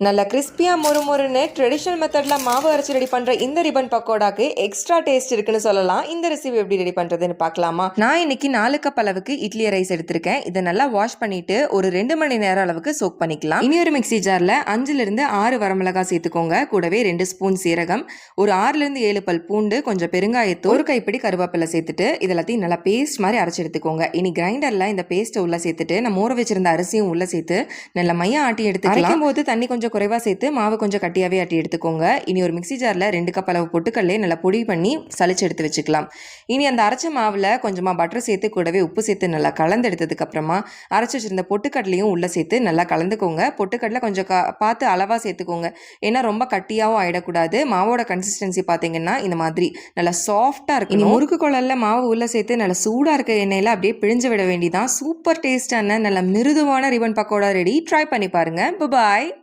நல்ல கிறிஸ்பியாக மொறுன்னு ட்ரெடிஷ்னல் மெத்தடில் மாவு அரைச்சி ரெடி பண்ணுற இந்த ரிப்பன் பக்கோடாக்கு எக்ஸ்ட்ரா டேஸ்ட் இருக்குன்னு சொல்லலாம். இந்த ரெசிபி எப்படி ரெடி பண்ணுறதுன்னு பார்க்கலாமா? நான் இன்னைக்கு 4 கப் அளவுக்கு இட்லி ரைஸ் எடுத்திருக்கேன். இதை நல்லா வாஷ் பண்ணிட்டு ஒரு 2 மணி நேரம் அளவுக்கு சோக் பண்ணிக்கலாம். இனி ஒரு மிக்சி ஜாரில் 5லிருந்து 6 வரமிளகாய் சேர்த்துக்கோங்க. கூடவே 2 ஸ்பூன் சீரகம், ஒரு 6லிருந்து 7 பல் பூண்டு, கொஞ்சம் பெருங்காயத்தூள், ஒரு கைப்பிடி கருவேப்பிலை சேர்த்துட்டு இதெல்லாத்தையும் நல்லா பேஸ்ட் மாதிரி அரைச்சி எடுத்துக்கோங்க. இனி கிரைண்டரில் இந்த பேஸ்ட்டை உள்ள சேர்த்துட்டு நம்ம ஊற வச்சிருந்த அரிசியும் உள்ள சேர்த்து நல்லா மையம் ஆட்டி எடுத்துக்கலாம். போது தண்ணி கொஞ்சம் குறைவா சேர்த்து மாவு கொஞ்சம் கட்டியாவே ஆட்டி எடுத்துக்கோங்க. இனி ஒரு மிக்சி ஜார்ல 2 கப் அளவு பொட்டுக்கல்லே நல்லா பொடி பண்ணி சலிச்சு எடுத்து வச்சுக்கலாம். இனி அந்த அரைச்ச மாவுல கொஞ்சமா பட்டர் சேர்த்து கூடவே உப்பு சேர்த்து நல்லா கலந்து எடுத்ததுக்கு அப்புறமா அரைச்சு வச்சிருந்த பொட்டுக்கடலையும் உள்ள சேர்த்து நல்லா கலந்துக்கோங்க. பொட்டுக்கடலை கொஞ்சம் பார்த்து அளவா சேர்த்துக்கோங்க. ஏன்னா ரொம்ப கட்டியாவும் ஆயிடக்கூடாது. மாவோட கன்சிஸ்டன்சி பார்த்தீங்கன்னா இந்த மாதிரி நல்லா சாஃப்டா இருக்கு. முறுக்கு குழல்ல மாவு உள்ள சேர்த்து நல்லா சூடா இருக்க எண்ணெயில அப்படியே பிழிஞ்சு விட வேண்டியதான். சூப்பர் டேஸ்டான நல்ல மிருதுவான ரிப்பன் பக்கோடா ரெடி. ட்ரை பண்ணி பாருங்க. பாய்.